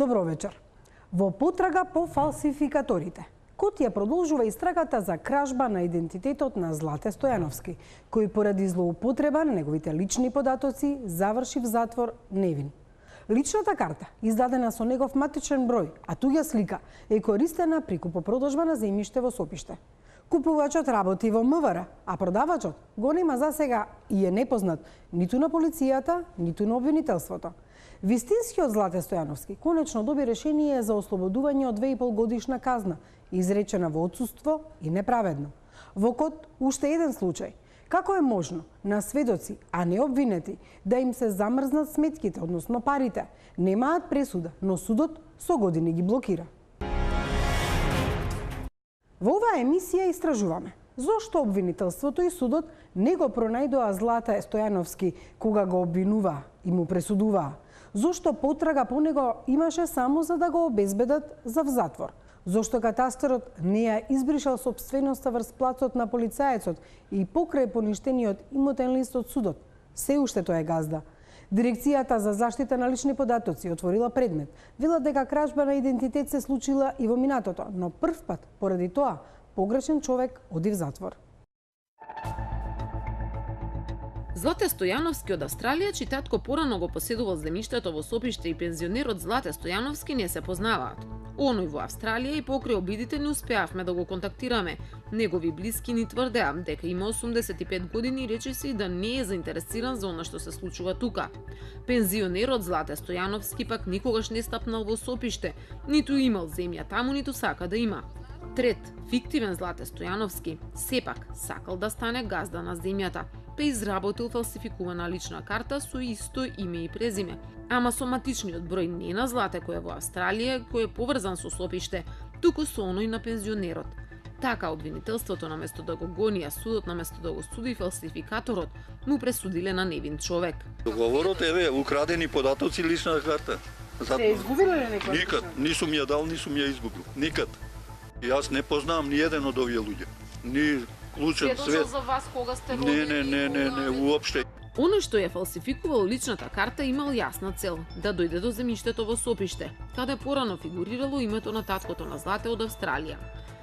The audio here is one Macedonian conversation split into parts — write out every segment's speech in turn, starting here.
Добро вечер. Во потрага по фалсификаторите, Кутија продолжува истрагата за кражба на идентитетот на Злате Стојановски, кој поради злоупотреба на неговите лични податоци заврши в затвор невин. Личната карта, издадена со негов матичен број, а туѓа слика, е користена при купопродажба на земјиште во Сопиште. Купувачот работи во МВР, а продавачот го нема засега и е непознат ниту на полицијата, ниту на обвинителството. Вистинскиот Злате Стојановски конечно доби решение за ослободување од 2,5 годишна казна, изречена во отсуство и неправедно. Во код уште еден случај. Како е можно на сведоци, а не обвинети, да им се замрзнат сметките, односно парите? Немаат пресуда, но судот со години ги блокира. Во оваа емисија истражуваме зошто обвинителството и судот не го пронајдоа Злате Стојановски кога го обвинуваа и му пресудуваа. Зошто потрага по него имаше само за да го обезбедат за в затвор? Зошто катастарот не ја избришал сопственоста врз плацот на полицаецот и покрај поништениот имотен лист од судот? Се уште тој е газда. Дирекцијата за заштита на лични податоци отворила предмет. Вела дека кражба на идентитет се случила и во минатото, но првпат, поради тоа, погрешен човек оди в затвор. Злате Стојановски од Австралија, чиј татко порано го поседувал земјиштето во Сопиште и пензионерот Злате Стојановски не се познаваат. Оној во Австралија и покрај обидите не успеавме да го контактираме. Негови блиски ни тврдеа дека има 85 години и речиси да не е заинтересиран за она што се случува тука. Пензионерот Злате Стојановски пак никогаш не стапнал во Сопиште, ниту имал земја таму, ниту сака да има. Трет, фиктивен Злате Стојановски, сепак сакал да стане газда на земјата, па изработил фалсификувана лична карта со исто име и презиме, ама со матичниот број не на Злате кој е во Австралија, кој е поврзан со Сопиште, туку со оној на пензионерот. Така обвинителството наместо да го гони, а судот наместо да го суди фалсификаторот, му пресудиле на невин човек. Договорот е украдени податоци лична карта. Се изгубила ли некој? Никад, нисум ја дал, нисум ја изгубил. Никад. Јас не познавам ни еден од овие луѓе. Ни клучен свет. За вас кога сте родени? Не, уопште. Оној што ја фалсификувал личната карта имал јасна цел – да дојде до земјиштето во Сопиште, каде порано фигурирало името на таткото на Злате од Австралија.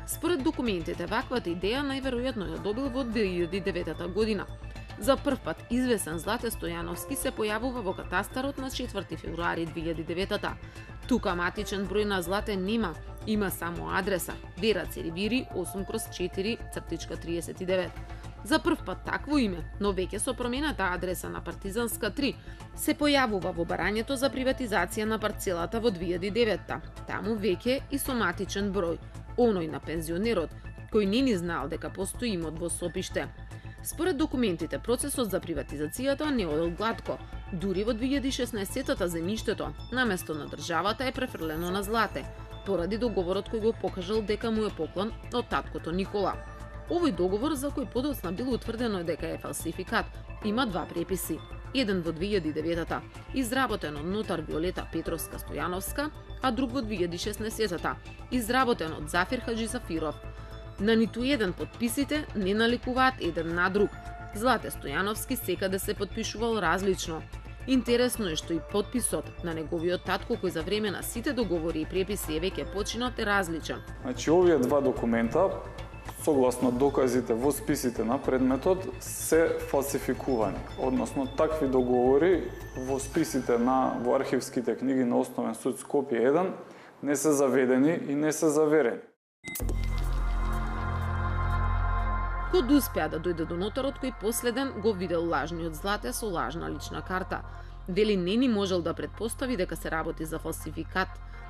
Според документите, ваквата идеја најверојатно ја добил во 2009 година. За прв пат извесен Злате Стојановски се појавува во катастарот на 4 февруари 2009. Тука матичен број на Злате нема, има само адреса Вера Церибири 8/4/39. За прв пат такво име, но веќе со промената адреса на Партизанска 3, се појавува во барањето за приватизација на парцелата во 2009. Таму веќе и со матичен број, оној на пензионерот, кој не ни знаел дека постои имот во Сопиште. Според документите, процесот за приватизацијата не одел глатко. Дури во 2016-та земјиштето, наместо на државата, е префрлено на Злате, поради договорот кој го покажал дека му е поклон од таткото Никола. Овој договор, за кој подоцна било утврдено дека е фалсификат, има два преписи. Еден во 2009-та, изработен од нотар Виолета Петровска Стојановска, а друг во 2016-та, изработен од Зафир Хаджисафиров. На ниту еден подписите не наликуваат еден на друг. Злате Стојановски секаде се подпишувал различно. Интересно е што и подписот на неговиот татко, кој за време на сите договори и преписи е веќе починат, е различен. Значи, овие два документа согласно доказите во списите на предметот, се фалсификувани. Односно, такви договори во списите во архивските книги на Основен суд Скопје 1 не се заведени и не се заверени. Код успеа да дојде до нотарот кој последен го видел лажниот Злате со лажна лична карта. Вели не ни можел да предпостави дека се работи за фалсификат.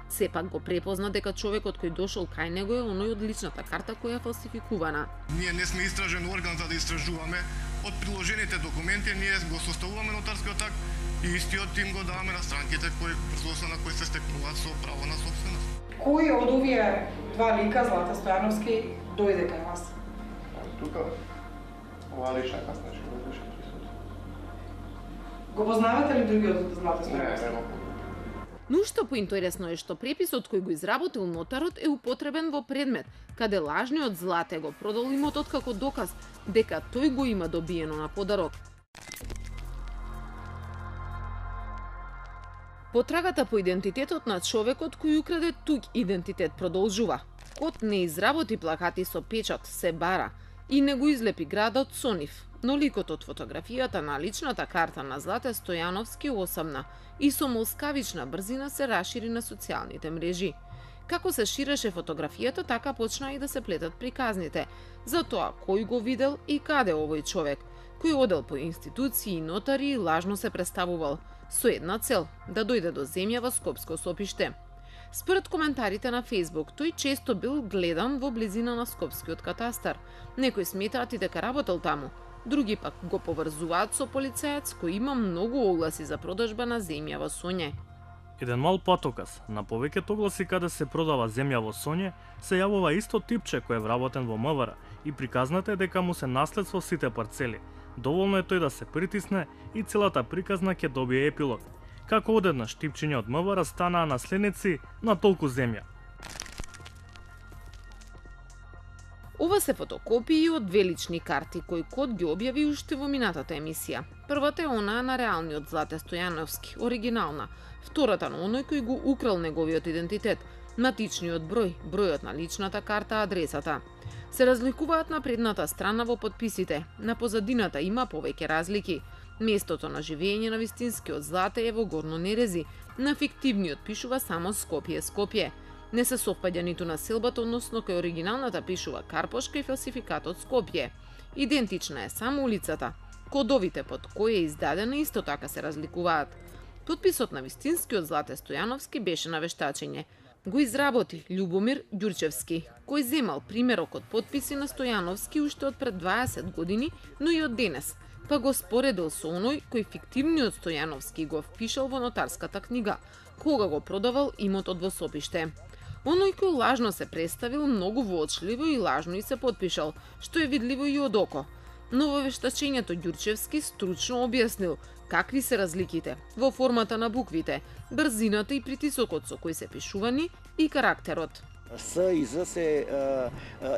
Сепак го препозна дека човекот кој дошол кај него е оној од личната карта која е фалсификувана. Ние не сме истражен орган за да истражуваме. Од приложените документи ние го составуваме нотарскиот акт и истиот им го даваме на странките врз основа на кои се стекнуваат со право на собственост. Кој од овие два лика, Злата Стојановски, дојде кај вас? Тука, ова лична карта што го беше присутен. Го познавате ли другиот Злата Стојановски? Не го Но уште поинтересно е што преписот кој го изработил нотарот е употребен во предмет, каде лажниот Злате го продал имотот како доказ дека тој го има добиено на подарок. Потрагата по идентитетот на човекот кој украде туѓ идентитет продолжува. Код не изработи плакати со печат, се бара и не го излепи градот со нив, но ликот од фотографијата на личната карта на Злате Стојановски осамна и со молскавична брзина се расшири на социјалните мрежи. Како се ширеше фотографијата, така почна и да се плетат приказните за тоа кој го видел и каде овој човек, кој одел по институции и нотари и лажно се представувал, со една цел – да дојде до земја во Скопско Сопиште. Според коментарите на Facebook, тој често бил гледан во близина на Скопскиот катастар. Некои сметаат и дека работел таму, други пак го поврзуваат со полицаец кој има многу огласи за продажба на земја во Сонје. Еден мал патоказ, на повеќето огласи каде се продава земја во Сонје, се јавува исто типче кој е вработен во МВР и приказната е дека му се наследство сите парцели. Доволно е тој да се притисне и целата приказна ќе добие епилог. Како одеднаш типчиња од МВР станаа наследници на толку земја. Ова се фотокопии од две лични карти кои Код ги објави уште во минатата емисија. Првата е онаа на реалниот Злате Стојановски, оригинална. Втората на оној кој го украл неговиот идентитет, матичниот број, бројот на личната карта, адресата. Се разликуваат на предната страна во подписите, на позадината има повеќе разлики. Местото на живење на вистинскиот Злате е во Горно Нерези, на фиктивниот пишува само Скопје. Не се совпаѓа ниту на селбата, односно кај оригиналната пишува Карпошка и фалсификатот Скопје. Идентична е само улицата. Кодовите под кои е издадена исто така се разликуваат. Подписот на вистинскиот Злате Стојановски беше на вештачење. Го изработи Љубомир Ѓурчевски, кој земал примерок од подписи на Стојановски уште од пред 20 години, но и од денес, па го споредил со оној кој фиктивниот Стојановски го впишал во нотарската книга, кога го продавал имотот во Сопиште. Оној кој лажно се представил многу воочливо и лажно и се подпишал, што е видливо и од око. Но во вештачењето Ѓурчевски стручно објаснил какви се разликите во формата на буквите, брзината и притисокот со кој се пишувани и карактерот. С и З се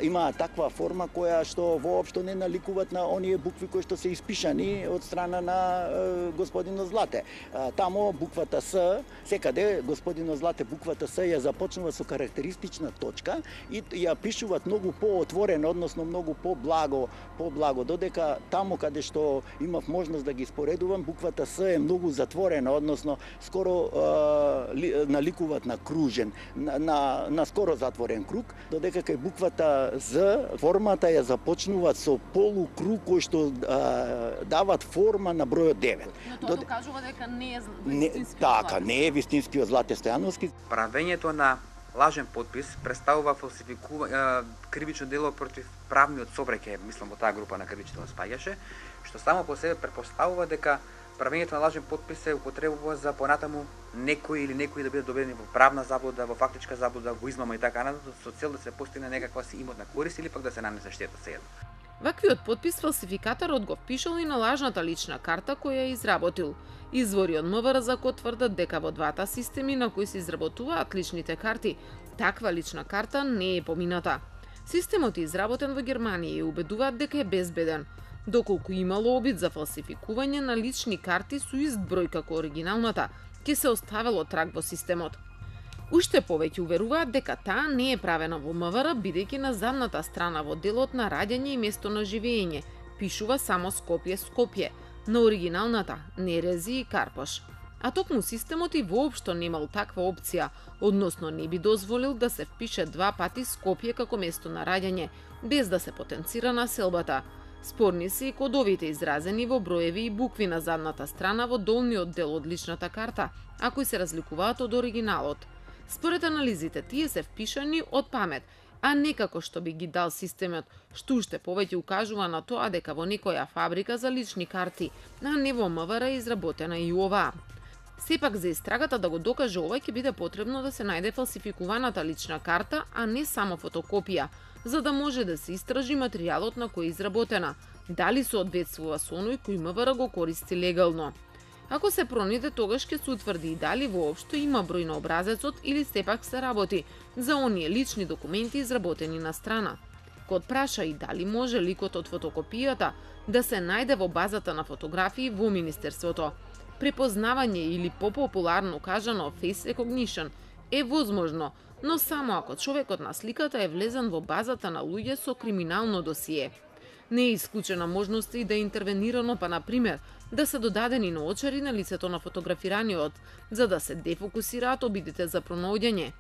имаат таква форма која што воопшто не наликуваат на оние букви кои што се испишани од страна на господинот Злате. Тамо буквата С, секаде господинот Злате буквата С ја започнува со карактеристична точка и ја пишуваат многу поотворено, односно многу поблаго, додека тамо каде што имав можност да ги споредувам, буквата С е многу затворена, односно скоро наликуваат на кружен, на скоро затворен круг, додека кај буквата З формата ја започнуваат со полукруг кој што дават форма на бројот 9. Но тоа докажува дека не е вистинскиот Злате. Така, не е вистинскиот Злате Стојановски. Правењето на лажен подпис представува кривично дело против правниот собраќај, мислам во таа група на кривичните спаѓаше, што само по себе претпоставува дека правењето на лажен подпис се употребува за понатаму некои или некои да бидат доведени во правна заблуда, во фактичка заблуда, во измама и така натаму, со цел да се постигне некаква си имотна корист или пак да се нанесе штета седно. Ваквиот подпис фалсификаторот го впишал и на лажната лична карта која ја изработил. Извори од МВР за Код тврдат дека во двата системи на кои се изработуваат личните карти, таква лична карта не е помината. Системот е изработен во Германија и убедуваат дека е безбеден, доколку имало обид за фалсификување на лични карти со ист број како оригиналната, ќе се оставело траг во системот. Уште повеќе уверуваат дека таа не е правена во МВР, бидејќи на задната страна во делот на раѓање и место на живење пишува само Скопје, на оригиналната Нерези и Карпош. А токму системот и воопшто немал таква опција, односно не би дозволил да се впише 2 пати Скопје како место на раѓање, без да се потенцира населбата. Спорни се и кодовите изразени во броеви и букви на задната страна во долниот дел од личната карта, а кои се разликуваат од оригиналот. Според анализите, тие се впишани од памет, а не како што би ги дал системот, што уште повеќе укажува на тоа дека во некоја фабрика за лични карти, а не во МВР е изработена и оваа. Сепак за истрагата да го докаже ова ќе биде потребно да се најде фалсификуваната лична карта, а не само фотокопија, за да може да се истражи материјалот на кој е изработена, дали соодветствува со оној кој МВР го користи легално. Ако се пронајде, тогаш ќе се утврди и дали воопшто има број на образецот или сепак се работи за оние лични документи изработени на страна. Код праша и дали може ликот од фотокопијата да се најде во базата на фотографии во Министерството. Препознавање или попопуларно кажано face recognition е возможно, но само ако човекот на сликата е влезен во базата на луѓе со криминално досие. Не е исклучена можноста и да е интервенирано, па например, да се додадени наочари на лицето на фотографираниот, за да се дефокусираат обидите за пронаоѓање.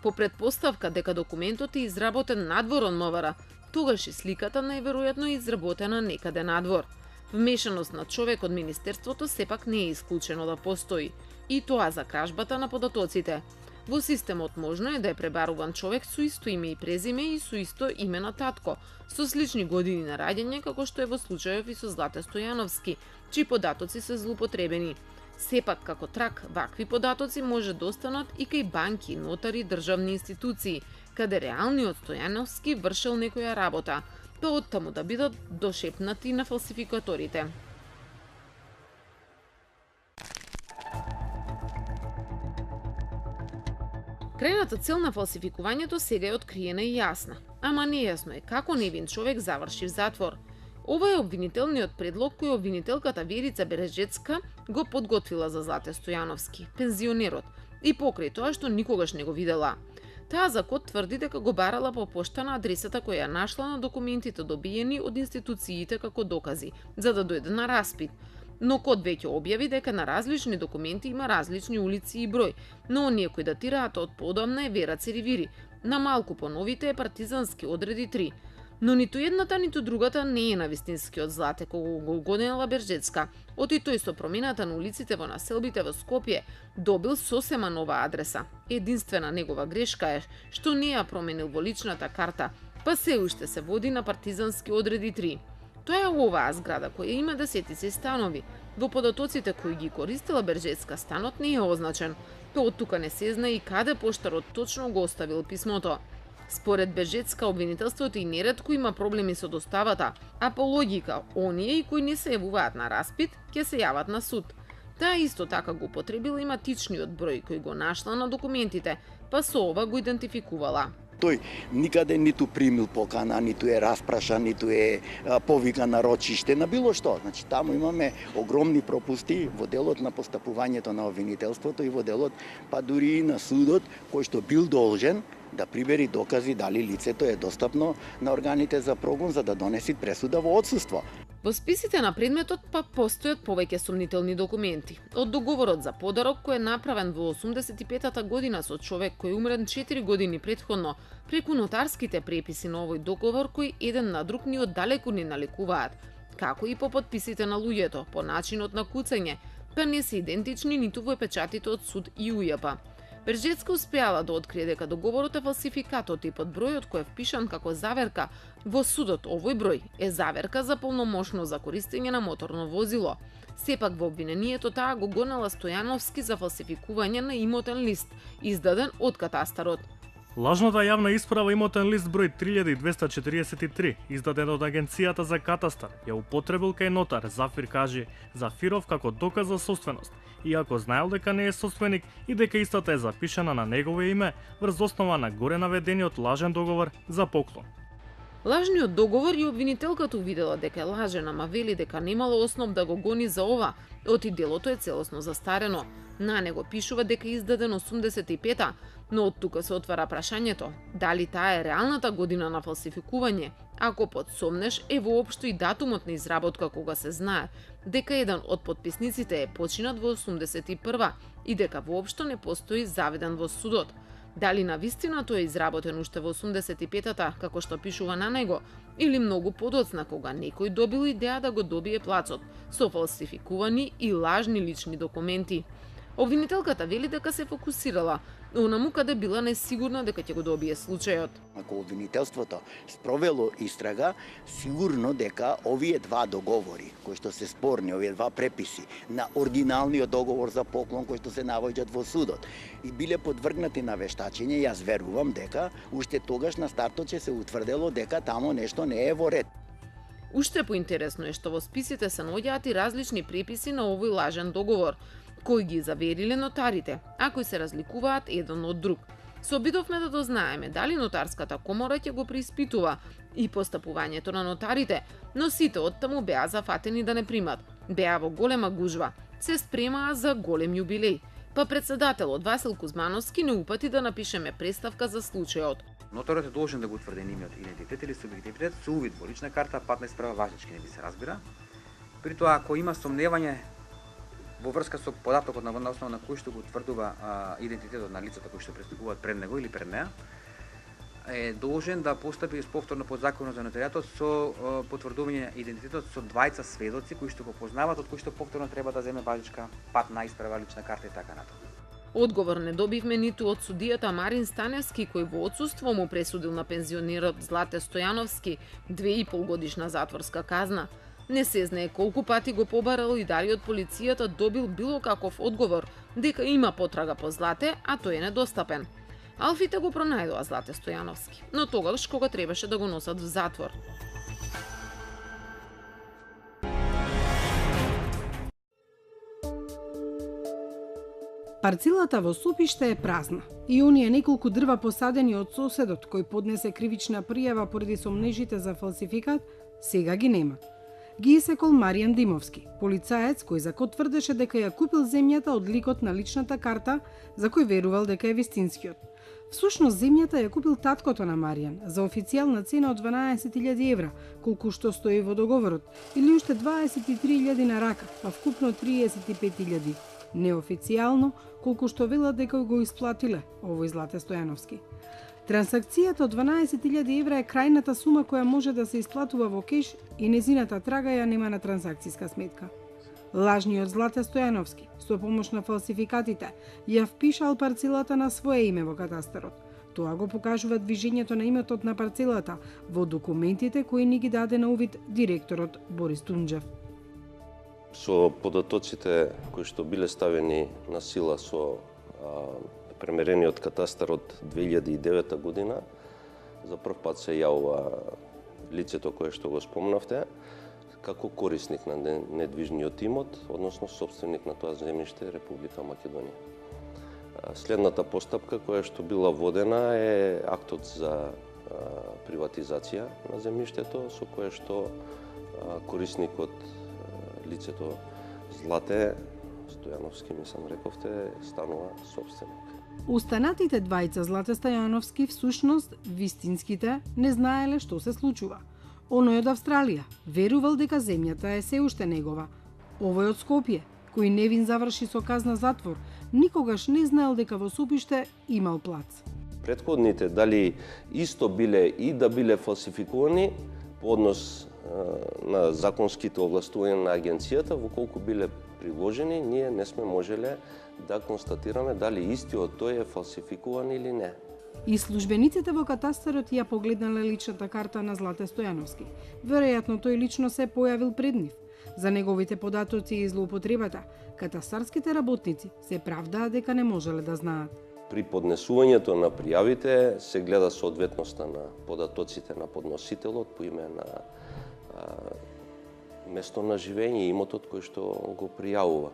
По предпоставка дека документот е изработен надвор од МВР, тогаш и сликата најверојатно е изработена некаде надвор. Вмешаност на човек од Министерството сепак не е исклучено да постои, и тоа за кражбата на податоците. Во системот можно е да е пребаруван човек со исто име и презиме и со исто име на татко, со слични години на раѓање како што е во случајов и со Злате Стојановски, чии податоци се злоупотребени. Сепак како трак, вакви податоци може да останат и кај банки, нотари, државни институции, каде реалниот Стојановски вршел некоја работа, па оттаму да бидат дошепнати на фалсификаторите. Крајната цел на фалсификувањето сега е откриена и јасна, ама нејасно е како невин човек заврши в затвор. Ова е обвинителниот предлог кој обвинителката Верица Бережецка го подготвила за Злате Стојановски, пензионерот, и покрај тоа што никогаш не го видела. Таа за код тврди дека го барала по пошта на адресата која нашла на документите добиени од институциите како докази, за да дојде на распит. Но код веќе објави дека на различни документи има различни улици и број, но оние кои датираат од подамна е Вера Церивири, на малку поновите е Партизански одреди 3. Но ниту едната, ниту другата не е на вистинскиот Злате, кога го гонела Бережецка, оти тој со промената на улиците во населбите во Скопје добил сосема нова адреса. Единствена негова грешка е што не ја променил во личната карта, па се уште се води на Партизански одреди 3. Тоа е оваа зграда која има десетици станови. Во податоците кои ги користила Бережецка станот не е означен, па од тука не се знае и каде поштарот точно го оставил писмото. Според Бережецка, обвинителството и неретко има проблеми со доставата, а по логика, оние и кои не се јавуваат на распит, ќе се јават на суд. Таа исто така го употребила и матичниот број кој го нашла на документите, па со ова го идентификувала. Тој никаде ниту примил покана, ниту е распрашан, ниту е повикан на рочиште, на било што. Значи, таму имаме огромни пропусти во делот на постапувањето на обвинителството и во делот, па дури и на судот, кој што бил должен да прибери докази дали лицето е достапно на органите за прогон за да донеси пресуда во отсуство. Во списите на предметот па постојат повеќе сумнителни документи. Од договорот за подарок кој е направен во 85-та година со човек кој умрен 4 години претходно, преку нотарските преписи на овој договор кој еден на друг ни оддалеку не наликуваат, како и по подписите на луѓето, по начинот на куцање, па не се идентични ниту во печатите од суд и УЈП. Бережецка успеала да открие дека договорот е фалсификатот и под бројот кој е впишан како заверка во судот овој број е заверка за полномошност за користење на моторно возило. Сепак во обвинението таа го гонела Стојановски за фалсификување на имотен лист, издаден од катастарот. Лажната јавна исправа имотен лист број 3243, издаден од Агенцијата за катастар, ја употребил кај нотар Зафир Кажи Зафиров како доказ за собственост, иако знаел дека не е собственик и дека истата е запишана на негово име врз основа на горе наведениот лажен договор за поклон. Лажниот договор и обвинителката увидела дека е лажен, ама вели дека немало основ да го гони за ова, оти делото е целосно застарено. На него пишува дека е издаден 85-та, но од тука се отвара прашањето, дали таа е реалната година на фалсификување, ако подсомнеш е воопшто и датумот на изработка кога се знае дека еден од подписниците е починат во 81-ва и дека воопшто не постои заведен во судот. Дали навистина тој е изработен уште во 85-та, како што пишува на него, или многу подоцна кога некој добил идеја да го добие плацот со фалсификувани и лажни лични документи. Обвинителката вели дека се фокусирала онаму каде била несигурна дека ќе го добие случајот. Ако обвинителството спровело истрага, сигурно дека овие два договори, кои што се спорни, овие два преписи на оригиналниот договор за поклон кои што се наоѓаат во судот и биле подвргнати на вештачење, јас верувам дека уште тогаш на стартот ќе се утврдело дека тамо нешто не е во ред. Уште поинтересно е што во списите се наоѓаат и различни преписи на овој лажен договор, кои ги завериле нотарите, а кои се разликуваат еден од друг. Се обидовме да дознаеме дали нотарската комора ќе го преиспитува и постапувањето на нотарите, но сите оттаму беа зафатени да не примат. Беа во голема гужва, се спремаа за голем јубилеј, па председателот Васил Кузмановски не упати да напишеме преставка за случајот. Нотарот е должен да го утврди нивниот идентитет или субјективитет со увид во лична карта, патна исправа, важнички не би се разбира. При тоа, ако има сомневање во врска со податокот на основа на кој што го утврдува идентитетот на лицата кои што пристапуваат пред него или пред неа, е должен да постапи повторно под законот за нотаријатот со потврдување идентитетот со двајца сведоци кои што го познаваат, од кои што повторно треба да земе важничка патна исправа, лична карта и така натаму. Одговор не добивме ниту од судијата Марин Станевски, кој во отсуство му пресудил на пензионерот Злате Стојановски 2,5 годишна затворска казна. Не се знае колку пати го побарал и дали од полицијата добил било каков одговор дека има потрага по Злате, а тој е недостапен. Алфите го пронајдоа Злате Стојановски, но тогаш кога требаше да го носат в затвор. Парцелата во Сопиште е празна и оние неколку дрва посадени од соседот кој поднесе кривична пријава поради сомнежите за фалсификат, сега ги нема. Ги исекол Маријан Димовски, полицаец кој за код тврдеше дека ја купил земјата од ликот на личната карта за кој верувал дека е вистинскиот. Всушност земјата ја купил таткото на Маријан за официјална цена од 12.000 евра, колку што стои во договорот, или уште 23.000 на рака, па вкупно 35.000. Неофицијално, колку што велат дека го исплатиле овој Злате Стојановски. Трансакцијата од 12.000 евра е крајната сума која може да се исплатува во кеш и незината трага ја нема на трансакцијска сметка. Лажниот Злате Стојановски, со помош на фалсификатите, ја впишал парцелата на свое име во катастарот. Тоа го покажува движењето на иметот на парцелата во документите кои ни ги даде на увид директорот Борис Тунџев. Со податоците кои што биле ставени на сила со премерениот катастар од 2009 година, за прв пат се јавува лицето кое што го спомнавте, како корисник на недвижниот имот, односно собственик на тоа земјиште Република Македонија. Следната постапка која што била водена е актот за приватизација на земјиштето, со кое што корисникот, лицето Злате Стојановски, мислам рековте, станува собственик. Останатите двајца Злате Стојановски, всушност вистинските, не знаеле што се случува. Оној од Австралија верувал дека земјата е се уште негова. Овој од Скопје, кој невин заврши со казна затвор, никогаш не знаел дека во Сопиште имал плац. Претходните дали исто биле и да биле фалсификувани по однос на законските овластувања на агенцијата, во колку биле приложени, ние не сме можеле да констатираме дали истиот тој е фалсификуван или не. И службениците во катастарот ја погледнале личната карта на Злате Стојановски. Веројатно тој лично се појавил пред нив. За неговите податоци и злоупотребата, катастарските работници се правдаа дека не можеле да знаат. При поднесувањето на пријавите се гледа соодветноста на податоците на подносителот по име на место на живење и имотот кој што го пријавува.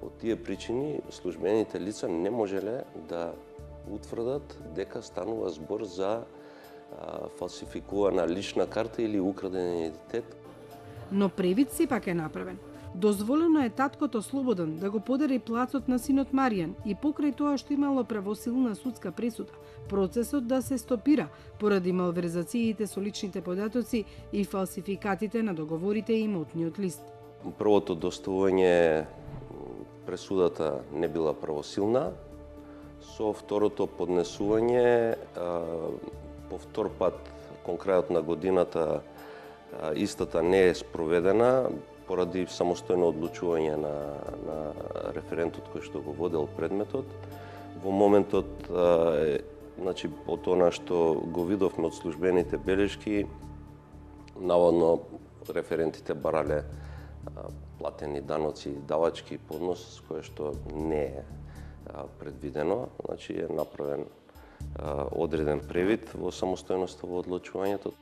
Од тие причини службените лица не можеле да утврдат дека станува збор за фалсификувана лична карта или украден идентитет. Но превид сепак е направен. Дозволено е таткото Слободан да го подари плацот на синот Маријан и покрај тоа што имало правосилна судска пресуда, процесот да се стопира поради малверзациите со личните податоци и фалсификатите на договорите и имотниот лист. Првото доставување пресудата не била правосилна, со второто поднесување по втор пат кон крајот на годината истата не е спроведена поради самостојно одлучување на референтот кој што го водел предметот. Во моментот, значи, од она што го видовме од службените белешки, наводно референтите барале платени даноци и давачки поднос, кое што не е предвидено, значи е направен одреден превид во самостојноста во одлучувањето.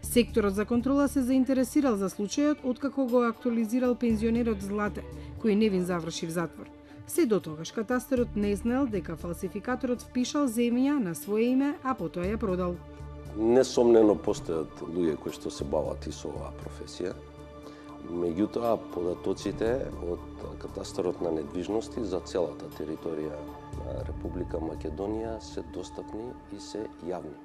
Секторот за контрола се заинтересирал за случајот откако го актуализирал пензионерот Злате, кој невин заврши в затвор. Се до тогаш катастарот не знаел дека фалсификаторот впишал земја на свое име, а потоа ја продал. Несомнено постојат луѓе кои што се бават и со оваа професија. Меѓутоа, податоците од катастарот на недвижности за целата територија на Република Македонија се достапни и се јавни.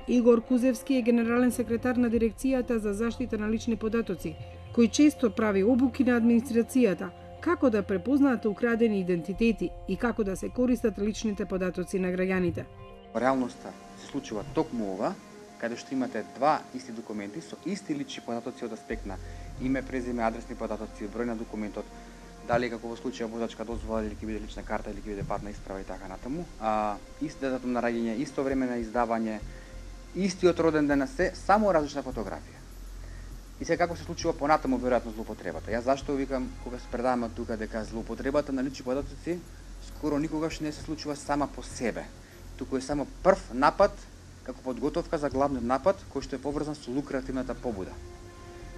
Игор Кузевски е генерален секретар на Дирекцијата за заштита на лични податоци, кој често прави обуки на администрацијата, како да препознаат украдени идентитети и како да се користат личните податоци на граѓаните. Реалноста се случува токму ова, каде што имате два исти документи со исти лични податоци од аспект на име, презиме, адресни податоци, број на документот, дали како во случајот возачка дозвола или ќе биде лична карта или ќе биде патна исправа и така натаму, ист датум на раѓање, исто време на издавање, истиот роден ден на се, само различна фотографија. И сега како се случува понатаму веројатно злоупотребата. Јас зашто викам кога се предаваме тука дека злоупотребата на лични податоци скоро никогаш не се случува сама по себе. Туку е само прв напад како подготовка за главниот напад кој што е поврзан со лукративната побуда.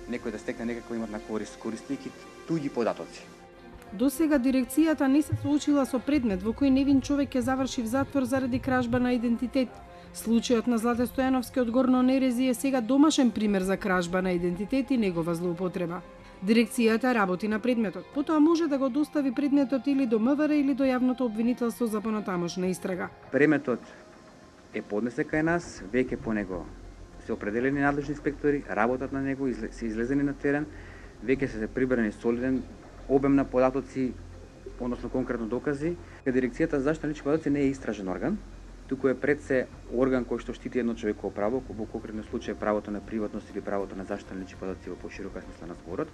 Некој да стекне некаква имотна корист користејќи туѓи податоци. До сега дирекцијата не се соочила со предмет во кој невин човек ќе заврши в затвор заради кражба на идентитет. Случајот на Злате Стојановски од Горно Нерези е сега домашен пример за кражба на идентитет и негова злоупотреба. Дирекцијата работи на предметот, потоа може да го достави предметот или до МВР или до јавното обвинителство за понатамошна истрага. Предметот е поднесе кај нас, веќе по него се определени надлежни инспектори, работат на него, се излезени на терен, веќе се прибрани солиден обем на податоци, односно конкретно докази. Дирекцијата за заштита на лични податоци не е истражен орган, туку е пред се орган кој што штити едно човеково право, во конкретно случај правото на приватност или правото на заштита на лични податоци во поширока смисла на зборот,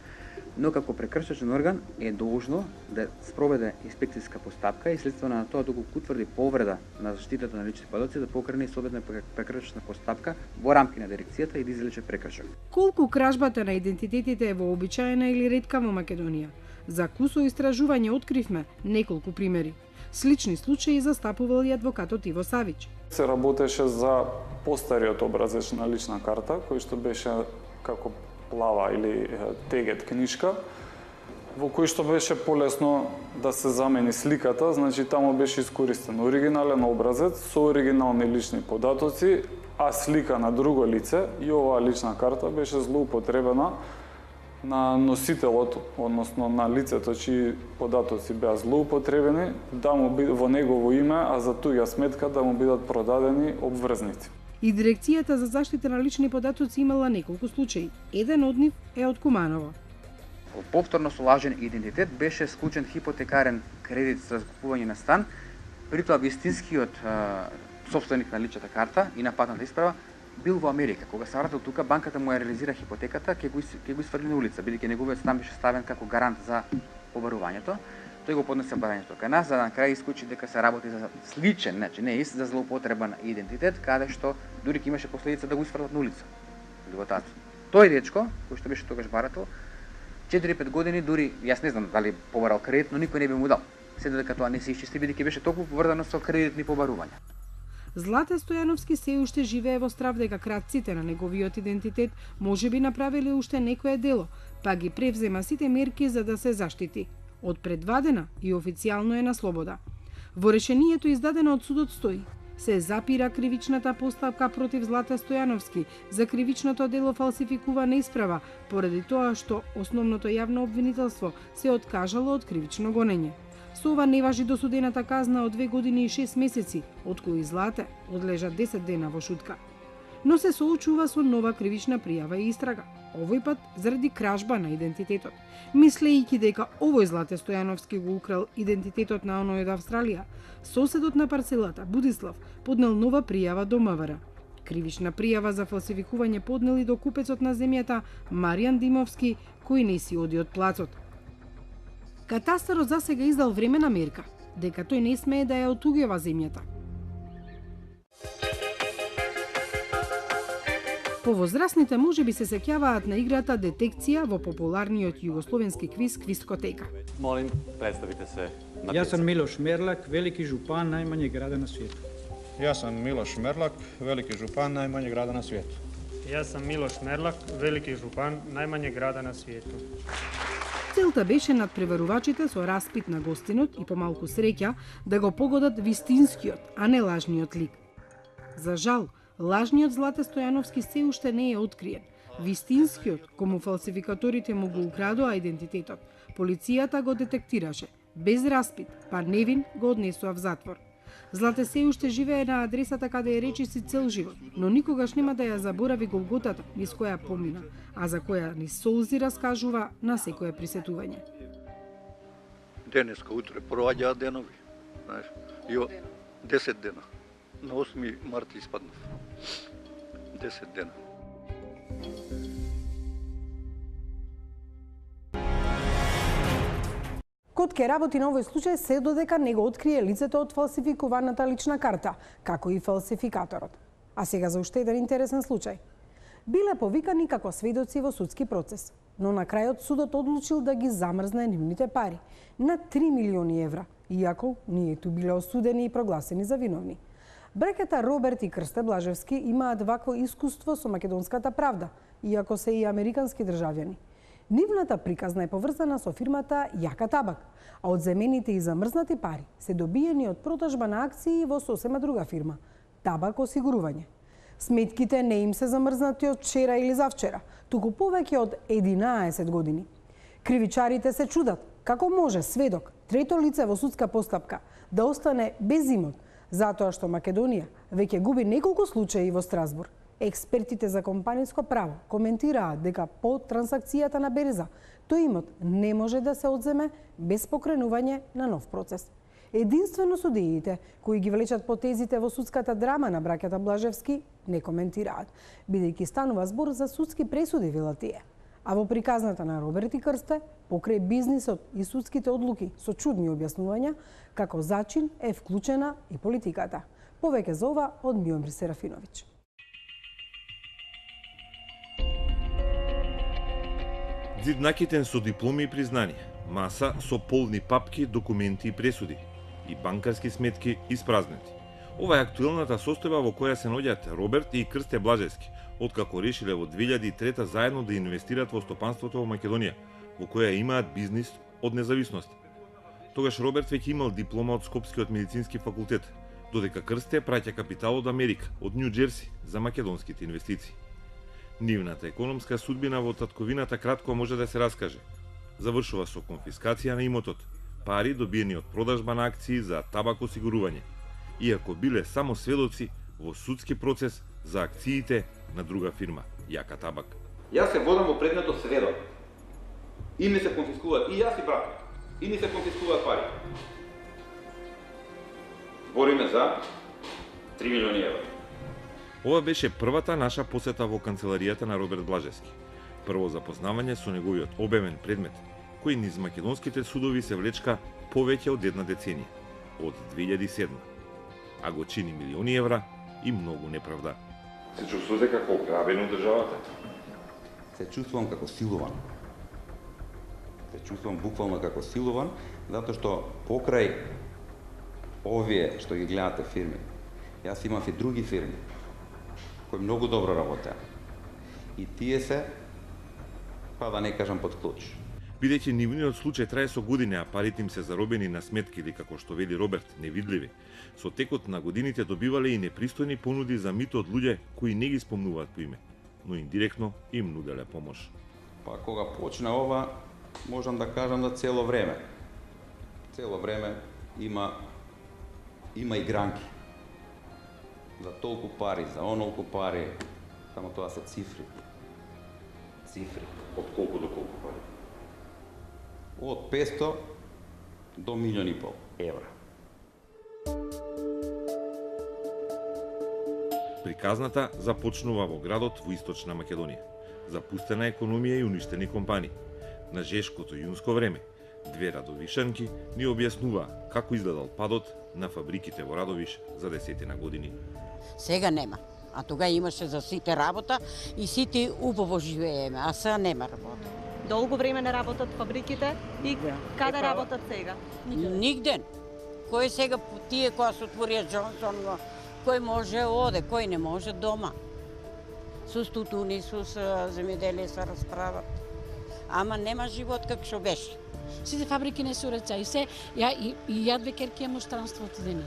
но како прекршачен орган е должно да спроведе инспекцијска постапка и следствено на тоа доколку утврди повреда на заштитата на лични податоци да покрене соодветна прекршачна постапка во рамки на дирекцијата и да извлече прекршок. Колку кражбата на идентитетите е вообичаена или ретка во Македонија? За кусо истражување откривме неколку примери. Слични случаи застапувал и адвокатот Иво Савич. Се работеше за постариот образец на лична карта, кој што беше како плава или тегет книшка, во кој што беше полесно да се замени сликата, значи таму беше искористен оригинален образец со оригинални лични податоци, а слика на друго лице и оваа лична карта беше злоупотребена на носителот, односно на лицето чии податоци беа злоупотребени, да му во негово име, а за туѓа сметка да му бидат продадени обврзници. И Дирекцијата за заштита на лични податоци имала неколку случаи. Еден од нив е од Куманово. Повторно со лажен идентитет беше склучен хипотекарен кредит за закупување на стан, притоа вистинскиот собственик на личната карта и на патната исправа бил во Америка. Кога се вратил тука, банката му ја реализира хипотеката, ќе го isfрли на улица, бидејќи неговиот стан беше ставен како гарант за побарувањето. Тој го поднесе барањето кај нас, за да на крај исклучи дека се работи за сличен, значи не ист за злоупотреба на идентитет, каде што дури ќе имаше последица да го isфрлат на улица. Тој дечко, кој што беше тогаш барател, 4-5 години дури, јас не знам дали побарал кредит, но никој не би му дал. Се додека тоа не се исчисти, бидејќи беше толку поврзано со кредитни побарувања. Злате Стојановски се уште живее во страв дека кратците на неговиот идентитет може би направиле уште некое дело, па ги превзема сите мерки за да се заштити. Од предвадена и официјално е на слобода. Во решението издадено од судот стои: се запира кривичната постапка против Злате Стојановски за кривичното дело фалсификувана исправа, поради тоа што основното јавно обвинителство се откажало од кривично гонење. Со ова не важи досудената казна од 2 години и 6 месеци, од кои Злате одлежа 10 дена во шутка. Но се соочува со нова кривична пријава и истрага, овој пат заради кражба на идентитетот. Мислејќи дека овој Злате Стојановски го украл идентитетот на оној од Австралија, соседот на парцелата, Будислав, поднел нова пријава до МВР. Кривична пријава за фалсификување поднел и до купецот на земјата Маријан Димовски, кој не си оди од плацот. Катастарот засега издал времена мерка, дека тој не смее да ја отуѓава земјата. Повозрасните можеби се сеќаваат на играта Детекција во популарниот југословенски квиз Квизкотека. Молим, представите се. Јас сам Милош Мерлак, велики жупан најмање града на светот. Јас сам Милош Мерлак, велики жупан најмање града на светот. Јас сам Милош Мерлак, велики жупан најмање града на светот. Целта беше надпреварувачите со распит на гостинот и помалку среќа да го погодат вистинскиот, а не лажниот лик. За жал, лажниот Злате Стојановски се уште не е откриен. Вистинскиот, кому фалсификаторите му го украдоа идентитетот, полицијата го детектираше. Без распит, па невин го однесоа в затвор. Злате се уште живее на адресата каде е речиси цел живот, но никогаш нема да ја заборави голготата низ која помина, а за која ни солзи раскажува на секое присетување. Денеска, утре, проаѓаат денови. Знаеш, и 10 дена. На 8 март испаднав. 10 дена. Код ке работи на овој случај се додека не го открие лицето од фалсификуваната лична карта, како и фалсификаторот. А сега за уште еден интересен случај. Биле повикани како сведоци во судски процес, но на крајот судот одлучил да ги замрзне нивните пари на 3 милиони евра, иако ниету биле осудени и прогласени за виновни. Браќата Роберт и Крсте Блажевски имаат вакво искуство со македонската правда, иако се и американски државјани. Нивната приказна е поврзана со фирмата Јака Табак, а одземените и замрзнати пари се добиени од продажба на акции во сосема друга фирма – Табак осигурување. Сметките не им се замрзнати од вчера или завчера, туку повеќе од 11 години. Кривичарите се чудат како може сведок, трето лице во судска постапка, да остане без имот, затоа што Македонија веќе губи неколку случаи во Страсбург. Експертите за компанијско право коментираат дека по трансакцијата на берза тој имот не може да се одземе без покренување на нов процес. Единствено судиите кои ги влечат потезите во судската драма на браќата Блажевски не коментираат, бидејќи станува збор за судски пресуди, велат тие. А во приказната на Роберт и Крсте, покрај бизнисот и судските одлуки со чудни објаснувања, како зачин е вклучена и политиката. Повеќе за ова од Миомир Серафиновиќ. Зид накитен со дипломи и признанија, маса со полни папки, документи и пресуди, и банкарски сметки испразнети. Ова е актуелната состојба во која се наоѓаат Роберт и Крсте Блажевски, откако решиле во 2003 заедно да инвестираат во стопанството во Македонија, во која имаат бизнис од независност. Тогаш Роберт веќе имал диплома од Скопскиот медицински факултет, додека Крсте праќа капитал од Америка, од Нью Џерси, за македонските инвестиции. Нивната економска судбина во татковината кратко може да се раскаже. Завршува со конфискација на имотот, пари добиени од продажба на акции за Табак осигурување, иако биле само сведоци во судски процес за акциите на друга фирма, Јака Табак. Јас се водам во предметот сведок. И ми се конфискуваат, и јас и брат, и ни се конфискуваат пари. Збориме за 3 милиони евра. Ова беше првата наша посета во канцеларијата на Роберт Блажевски. Прво запознавање со неговиот обемен предмет, кој низ македонските судови се влечка повеќе од една деценија, од 2007, а го чини милиони евра и многу неправда. Се чувствувате како ограбен од државата? Се чувствувам како силуван. Се чувствувам буквално како силуван, затоа што покрај овие што ги гледате фирми, јас имав и други фирми кои многу добро работеа. И тие се, па да не кажам, под клуч. Бидејќи нивниот случај трае со години, а парите им се заробени на сметки или, како што вели Роберт, невидливи, со текот на годините добивале и непристојни понуди за мито од луѓе кои не ги спомнуваат по име, но индиректно им нуделе помош. Па кога почна ова, можам да кажам да цело време. Цело време има игранки. За толку пари, за онолку пари, само тоа се цифри. Цифри. Од колку до колку пари? Од 500 до 1,5 милиони евра. Приказната започнува во градот во Источна Македонија. Запустена економија и уништени компании. На жешкото јунско време, две радовишанки ни објаснува како изгледал падот на фабриките во Радовиш за 10 години. Сега нема. А тога имаше за сите работа и сите убаво живееме, а сега нема работа. Долго време не работат фабриките и каде работат сега? Нигде. Кој сега тие која се отворија Джонсон, кој може оде, кој не може дома. Со стутуни, со земјоделие се расправат. Ама нема живот како што беше. Сите фабрики не се уреца и се ја две керки имам странство отидени.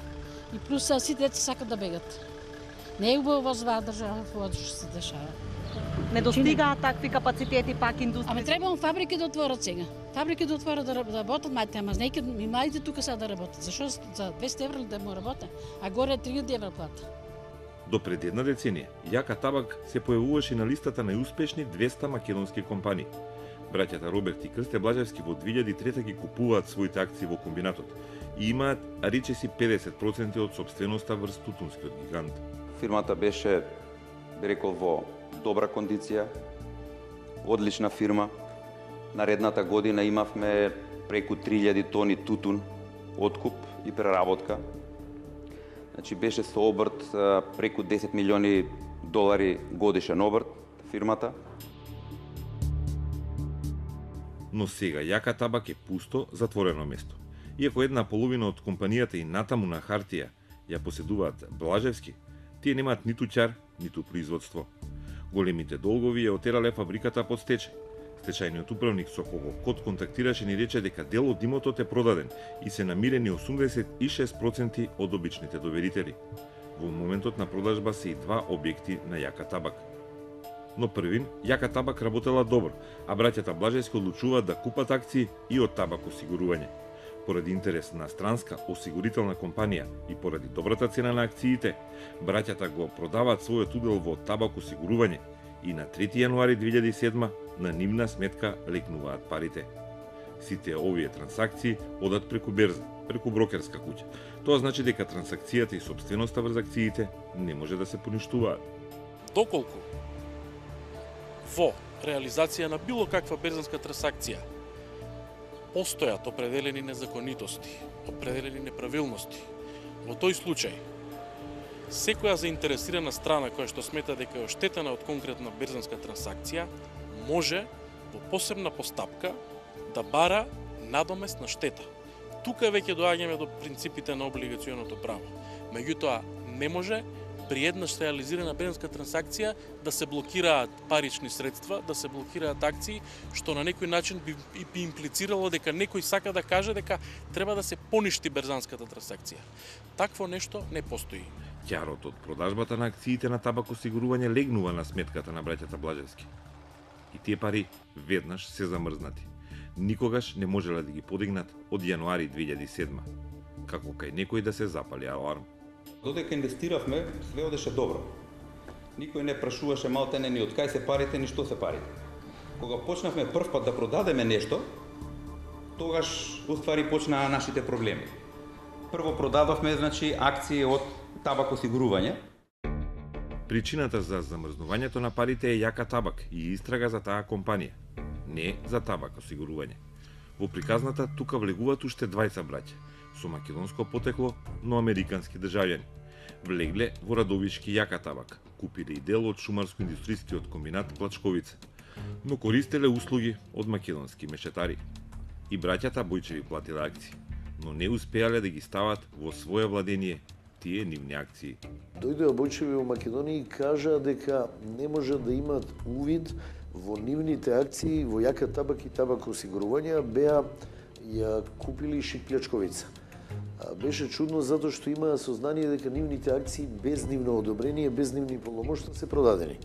И плюс сите деца сакат да бегат. Не е убаво во оваа држава во што се дешава. Не достигаат такви капацитети пак индустрија. Ама требаат фабрики да отворат сега. Фабрики да отворат да работат мајте, ама знаеки и младите тука сега да работат. Зашо за 200 евра да му работат, а горе 3000 евра плата. До пред една деценија, Јака Табак се појавуваше на листата најуспешни 200 македонски компании. Браќата Роберт и Крсте Блажевски во 2003 ги купуваат своите акции во комбинатот и имаат речиси 50% од собственоста врз тутунскиот гигант. Фирмата беше, би рекол, во добра кондиција, одлична фирма. Наредната година имавме преку 3000 тони тутун, откуп и преработка. Значи беше со обрт преку 10 милиони долари годишен обрт фирмата. Но сега Јака Табак е пусто, затворено место. Иако една половина од компанијата и натаму на хартија ја поседуваат Блажевски, тие немаат ниту ќар, ниту производство. Големите долгови ја отерале фабриката под стечај. Стечајниот управник со кого Код контактираше ни рече дека дел од имотот е продаден и се намирени 86% од обичните доверители. Во моментот на продажба се и два објекти на Јака Табак. Но првин, Јака Табак работела добро, а браќата Блажевски одлучуваат да купат акции и од Табак осигурување. Поради интерес на странска осигурителна компанија и поради добрата цена на акциите, браќата го продаваат својот удел во Табак осигурување и на 3 јануари 2007 на нивна сметка легнуваат парите. Сите овие трансакции одат преку берза, преку брокерска куќа. Тоа значи дека трансакцијата и собственоста врз акциите не може да се поништуваат. Доколку во реализација на било каква берзанска трансакција постојат определени незаконитости, определени неправилности, во тој случај секоја заинтересирана страна која што смета дека е оштетена од конкретна берзанска трансакција може во посебна постапка да бара надоместна штета. Тука веќе доаѓаме до принципите на облигационото право. Меѓутоа, не може при еднаш реализирана берзанска трансакција да се блокираат парични средства, да се блокираат акции, што на некој начин би имплицирало дека некој сака да каже дека треба да се поништи берзанската трансакција. Такво нешто не постои. Ќарот од продажбата на акциите на Табак осигурување легнува на сметката на браќата Блажевски. И тие пари веднаш се замрзнати. Никогаш не можеле да ги подигнат од јануари 2007, како кај некој да се запали аларм. Додека инвестиравме, све одеше добро. Никој не прашуваше малтене ни од кај се парите, ни што се парите. Кога почнавме прв пат да продадеме нешто, тогаш уствари почнаа нашите проблеми. Прво продадовме, значи, акции од Табак осигурување. Причината за замрзнувањето на парите е Јака Табак и истрага за таа компанија, не за Табак осигурување. Во приказната тука влегуваат уште двајца браќа, со македонско потекло, но американски државјани. Влегле во Радовишки Јака Табак, купиле и дел од шумарско-индустријскиот комбинат Плачковица, но користеле услуги од македонски мешетари. И браќата Бојчеви платиле акции, но не успеале да ги стават во своје владение тие нивни акции. Дојдоа Бојчеви во Македонија и кажаа дека не може да имат увид во нивните акции во Јака табак и табак осигурување, беа ја купили Шиплјачковица. Беше чудно затоа што имаа сознание дека нивните акции без нивно одобрение, без нивни полномошња се продадени.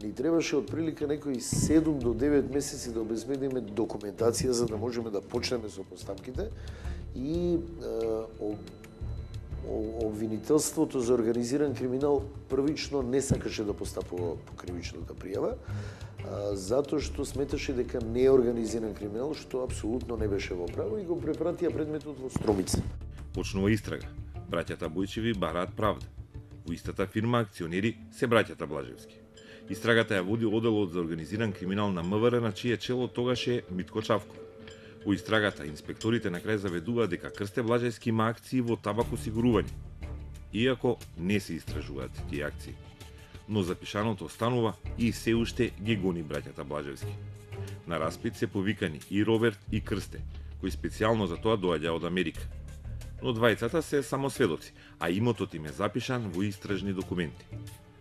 Ни требаше отприлика некои 7 до 9 месеци да обезбедиме документација за да можеме да почнеме со постапките и обвинителството за организиран криминал првично не сакаше да постапува по кривичната пријава, затоа што сметаше дека не е организиран криминал, што апсолутно не беше во право и го препратија предметот во Струмица. Почнува истрага. Браќата Бојчеви бараат правда. Во истата фирма акционери се браќата Блажевски. Истрагата ја води оделот за организиран криминал на МВР, на чие чело тогаш е Митко Чавков. Во истрагата инспекторите на крај заведуваат дека Крсте Блажевски има акции во табак осигурување, иако не се истражуваат тие акции. Но запишаното останува и се уште ги гони браќата Блажевски. На распит се повикани и Роберт и Крсте, кои специјално за тоа доаѓа од Америка. Но двајцата се само сведоци, а имотот им е запишан во истражни документи.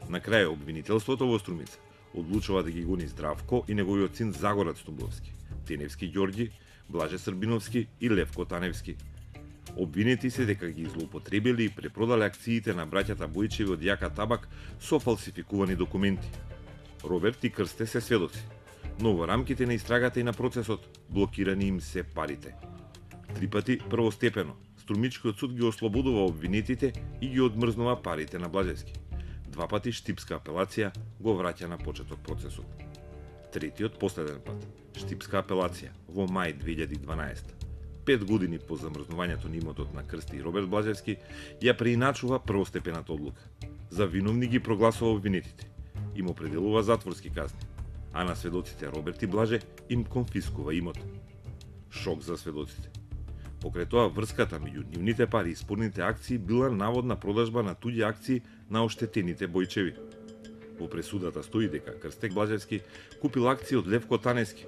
На крај обвинителството во Струмица одлучува да ги гони Здравко и неговиот син Загорат Стумбовски, Теневски Ѓорѓи, Блаже Србиновски и Левко Таневски. Обвинети се дека ги злоупотребили и препродале акциите на браќата Бојчеви од Јака табак со фалсификувани документи. Роберт и Крсте се сведоци, но во рамките на истрагата и на процесот блокирани им се парите. 3 пати првостепено Струмичкиот суд ги ослободува обвинетите и ги одмрзнува парите на Блажевски. 2 пати Штипска апелација го враќа на почеток процесот. Третиот последен пат, Штипска апелација во мај 2012, 5 години по замрзнувањето на имотот на Крсте и Роберт Блажевски, ја преиначува првостепената одлука. За виновни ги прогласува обвинетите, им определува затворски казни, а на сведоците Роберт и Блаже им конфискува имот. Шок за сведоците. Покрај тоа, врската меѓу нивните пари и спорните акции била наводна продажба на туѓи акции на оштетените Бојчеви. Во пресудата стои дека Крсте Блажевски купил акции од Левко Таневски,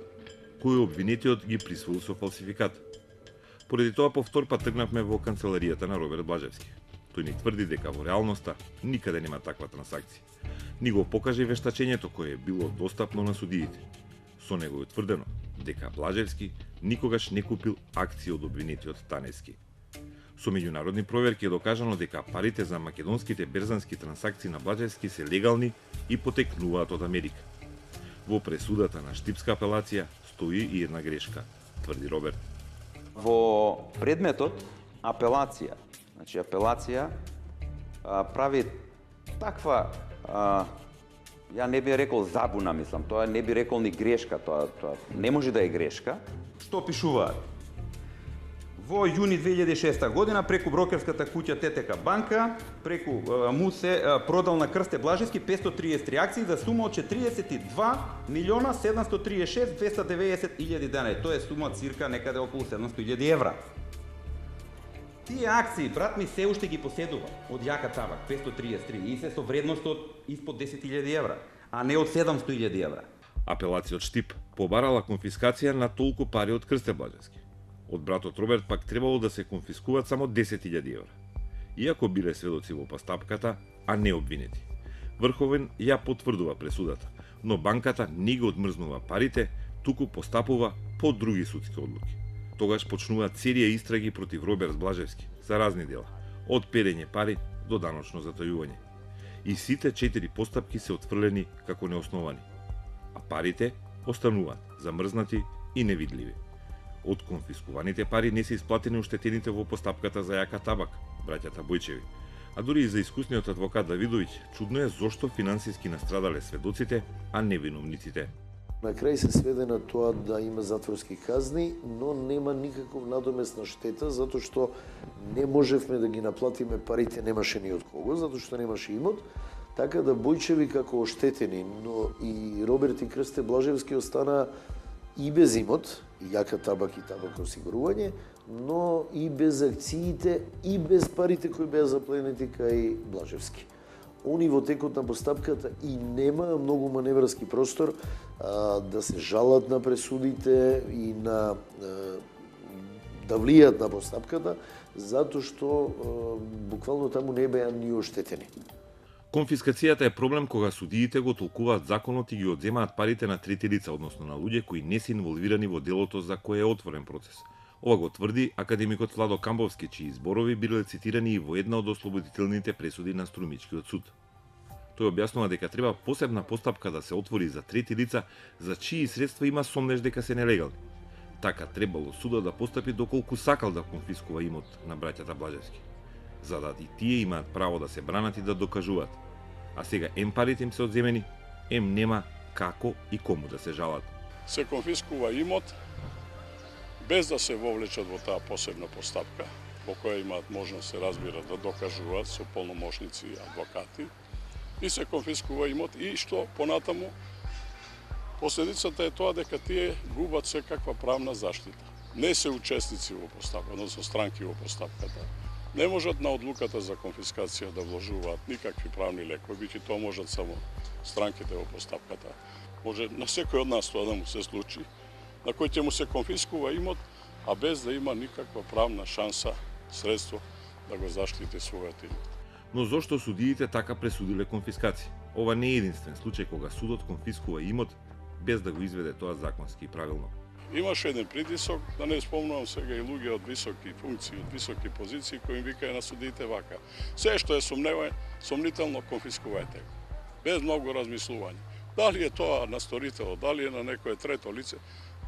кои обвинетиот ги присвоил со фалсификат. Поради тоа повтор пат тргнавме во канцеларијата на Роберт Блажевски. Тој ни тврди дека во реалноста никаде нема таква трансакција. Ни го покаже вештачењето кое е било достапно на судиите. Со него е тврдено дека Блажевски никогаш не купил акции од обвинетиот Таневски. Со меѓународни проверки е докажано дека парите за македонските берзански трансакции на Блажевски се легални и потекнуваат од Америка. Во пресудата на Штипска апелација стои и една грешка, тврди Роберт. Во предметот апелација, значи апелација прави таква ја не би рекол забуна, мислам, тоа не би рекол ни грешка, тоа не може да е грешка. Што пишуваат? Во јуни 2006 година преку брокерската куќа ТТК банка, преку му се продал на Крсте Блажевски 533 акции за сума од 42.736.290.000 денари. Тоа е сума цирка некаде околу 700.000 евра. Тие акции, брат ми, се уште ги поседува од Јака табак, 533, и се со вредност од испод 10.000 евра, а не од 700.000 евра. Апелацијот Штип побарала конфискација на толку пари од Крсте Блажевски. Од братот Роберт пак требало да се конфискуваат само 10.000 евра. Иако биле сведоци во постапката, а не обвинети. Врховен ја потврдува пресудата, но банката не ги одмрзнува парите, туку постапува по други судски одлуки. Тогаш почнуваат серија истраги против Роберт Блажевски за разни дела, од перење пари до даночно затајување. И сите 4 постапки се отфрлени како неосновани, а парите остануваат замрзнати и невидливи. Од конфискуваните пари не се исплатени оштетените во постапката за Јака табак, браќата Бојчеви. А дури и за искусниот адвокат Давидовиќ, чудно е зошто финансиски настрадале сведоците, а не виновниците. На крај се сведе на тоа да има затворски казни, но нема никаков надомесна штета, затоа што не можевме да ги наплатиме парите, немаше ни од кого, затоа што немаше имот, така да Бојчеви како оштетени, но и Роберт и Крсте Блажевски остана и без имот, Јака табак и табак осигурување, но и без акциите и без парите кои беа запленети кај Блажевски. Они во текот на постапката и нема многу маневрски простор да се жалат на пресудите и на да влијат на постапката, затоа што буквално таму не беа ни оштетени. Конфискацијата е проблем кога судиите го толкуваат законот и ги одземаат парите на трети лица, односно на луѓе кои не се инволвирани во делото за кое е отворен процес. Ова го тврди академикот Владо Камбовски, чии зборови биле цитирани и во една од ослободителните пресуди на Струмичкиот суд. Тој објаснува дека треба посебна постапка да се отвори за трети лица за чии средства има сомнеж дека се нелегални. Така требало судот да постапи доколку сакал да конфискува имот на браќата Блажевски, за да и тие имаат право да се бранат и да докажуваат. А сега ем парите им се одземени, ем нема како и кому да се жалат. Се конфискува имот без да се вовлечат во таа посебна постапка, во која имаат можност, се разбира, да докажуваат со полномошници и адвокати, и се конфискува имот и што понатаму последицата е тоа дека тие губат секаква правна заштита. Не се учесници во постапката, односно странки во постапката. Не можат на одлуката за конфискација да вложуваат никакви правни лекови, бидејќи тоа можат само странките во постапката. Може на секој од нас тоа да му се случи, на кој ќе му се конфискува имот, а без да има никаква правна шанса, средство да го заштити својот имот. Но зошто судиите така пресудиле конфискација? Ова не е единствен случај кога судот конфискува имот без да го изведе тоа законски и правилно. Имаше еден притисок, да не спомнувам сега и луѓе од високи функции, од високи позиции кои им викаја на судиите вака: се што е сомнително конфискувајте, без многу размислување. Дали е тоа на сторителот, дали е на некое трето лице,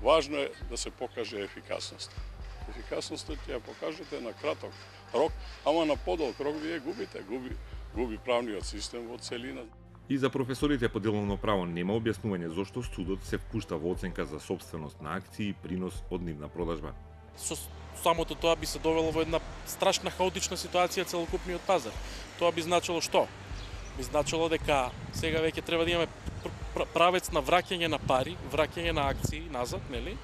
важно е да се покаже ефикасност. Ефикасноста ќе ја покажете на краток рок, ама на подолг рок вие губите, губи правниот систем во целина. И за професорите по деловно право нема објаснување зошто судот се впушта во оценка за собственост на акции и принос од нивна продажба. Со самото тоа би се довело во една страшна хаотична ситуација целокупниот пазар. Тоа би значило што? Би значило дека сега веќе треба да имаме правец на враќање на пари, враќање на акции назад, нели?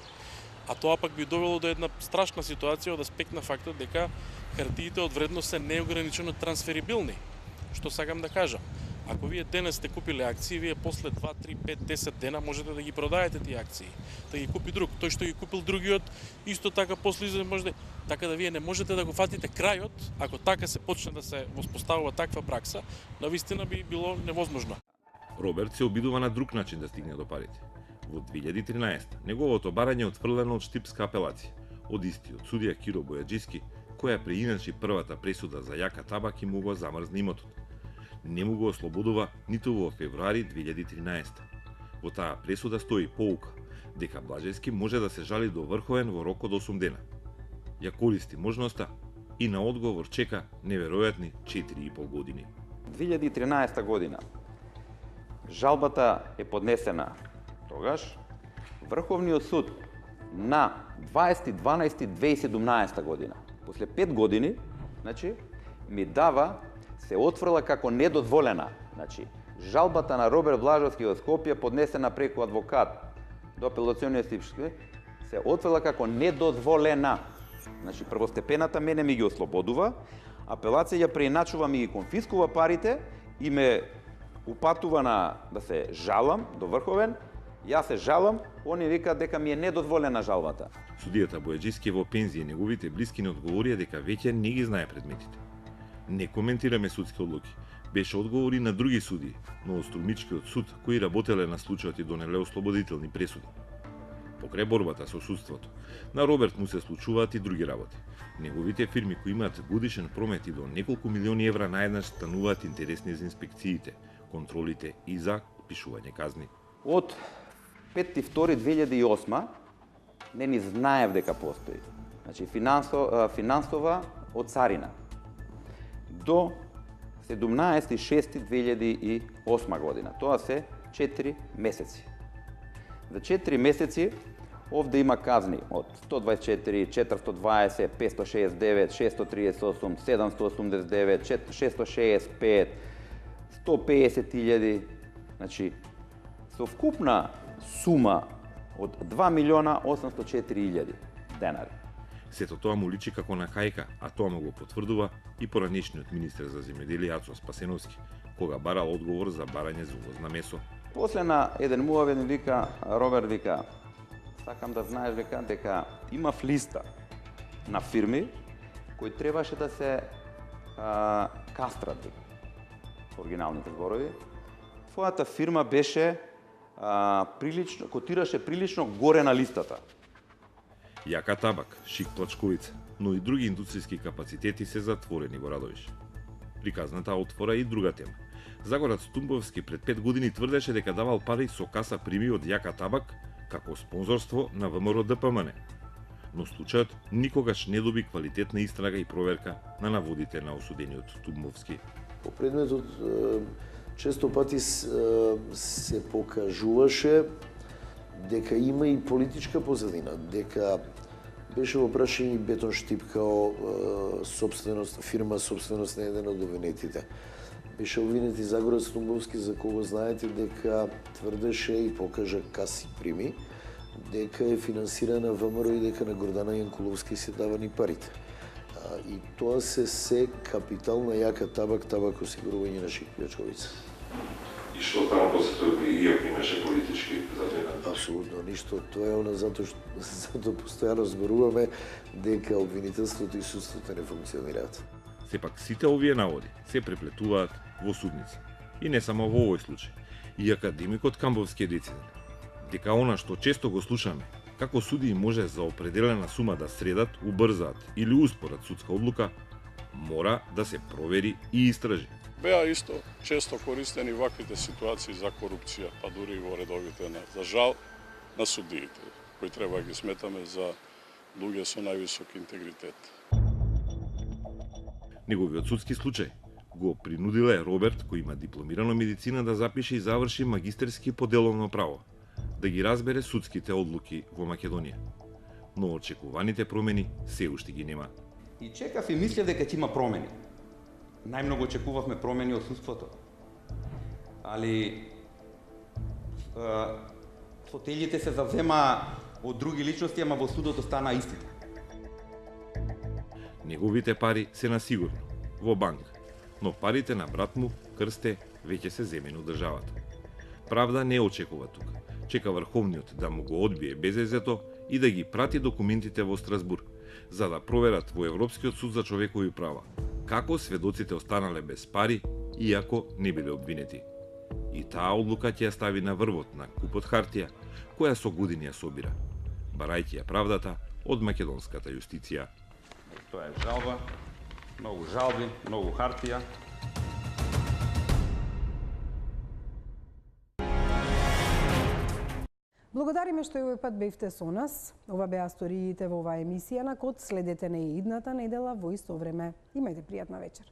А тоа пак би довело до една страшна ситуација од аспект на фактот дека хартиите од вредност се неограничено трансферибилни. Што сакам да кажам? Ако вие денес сте купиле акции, вие после 2, 3, 5, 10 дена можете да ги продаете тие акции, да ги купи друг. Тој што ги купил другиот, исто така после излезе може така да вие не можете да го фатите крајот, ако така се почне да се воспоставува таква пракса, навистина би било невозможно. Роберт се обидува на друг начин да стигне до парите. Во 2013 неговото барање е отфрлено од штипска апелација, од истиот судија Киро Бојаджиски, која преиначи првата пресуда за јака табак и му го замрзна имотот. Не му го ослободува ниту во февруари 2013. Во таа пресуда стои поука дека Блажевски може да се жали до Врховен во рок од 8 дена. Ја користи можноста и на одговор чека неверојатни 4,5 години. 2013 година жалбата е поднесена тогаш. Врховниот суд на 20.12.2017 година, после 5 години, значи, ми дава, се отфрла како недозволена. Значи, жалбата на Роберт Блажевски од Скопје, поднесена преку адвокат до апелациониот суд, се отфрла како недозволена. Значи, првостепената мене ми ги ослободува, апелација ја преиначува, ми ги конфискува парите и ме упатува на да се жалам до Врховен. Јас се жалам, они викаат дека ми е недозволена жалбата. Судијата Бојаджиски во пензија, неговите блиски не одговорија дека веќе не ги знае предметите. Не коментираме судски одлуки. Беше одговори на други судии, но од Струмичкиот суд, кои работеле на случајот и донеле ослободителни пресуди. Покрај борбата со судството, на Роберт му се случуваат и други работи. Неговите фирми кои имаат годишен промет и до неколку милиони евра наеднаш стануваат интересни за инспекциите, контролите и за пишување казни. Од 5.2.2008 не ни знаев дека постои. Значи, финансова од царина. До 17.6.2008 година. Тоа се 4 месеци. За 4 месеци овде има казни од 124, 420, 569, 638, 789, 665, 150.000, значи совкупна сума од 2.804.000 денари. Сето тоа му личи како на кајка, а тоа му го потврдува и поранешниот министер за земјоделие Ацо Спасеновски, кога барал одговор за барање за увоз на месо. После на еден муавен вика, Роберт вика, сакам да знаеш дека имав листа на фирми кои требаше да се кастрат, оригиналните зборови. Твојата фирма беше котираше прилично горе на листата. Јака табак, Шик плачковица, но и други индустријски капацитети се затворени во Радовиш. Приказната отвора и друга тема. Загорат Стумбовски пред 5 години тврдеше дека давал пари со каса прими од Јака табак како спонзорство на ВМРО ДПМН. Но случајот никогаш не доби квалитетна истрага и проверка на наводите на осудениот Стумбовски. По предметот често пати се покажуваше дека има и политичка позадина, дека беше во прашање Бетон Штип као фирма собственост на еден од обвинетите. Беше обвинет и Загорат Стумбовски, за кого знаете дека тврдеше и покажа каси прими, дека е финансирана ВМРО и дека на Гордана Јанкуловски се давани парите. И тоа се капитал на Јака табак, табак осигурување на Шик плачковица. И што таму после тоа иако имаше политички задвина? Апсолутно ништо. Тоа е затоа постојано зборуваме дека обвинителството и судството не функционираат. Сепак сите овие наводи се преплетуваат во судница. И не само во овој случај. И академикот Камбовски е дециден дека она што често го слушаме, како судии може за определена сума да средат, убрзаат или успорат судска одлука, мора да се провери и истражи. Беа исто често користени ваквите ситуации за корупција, па дури и во редовите за жал на судиите, кои треба ги сметаме за луѓе со највисок интегритет. Неговиот судски случај го принудиле Роберт, кој има дипломирано медицина, да запише и заврши магистерски по деловно право, да ги разбере судските одлуки во Македонија. Но очекуваните промени се уште ги нема. И чекав и мислев дека ќе има промени. Најмногу очекувавме промени од судството. Али фотелите се завзема од други личности, ама во судот остана истите. Неговите пари се на сигурно во банк, но парите на брат му, Крсте, веќе се земени од државата. Правда не очекува тука. Чека Врховниот да му го одбие безезето и да ги прати документите во Страсбург, за да проверат во Европскиот суд за човекови права како сведоците останале без пари, иако не биле обвинети. И таа одлука ќе ја стави на врвот на купот хартија, која со години ја собира, барајќи ја правдата од македонската јустиција. Тоа е жалба, многу жалби, многу хартија. Благодариме што и овој пат бевте со нас. Ова беа сториите во оваа емисија на Код. Следете не идната недела во исто време. Имајте пријатна вечер.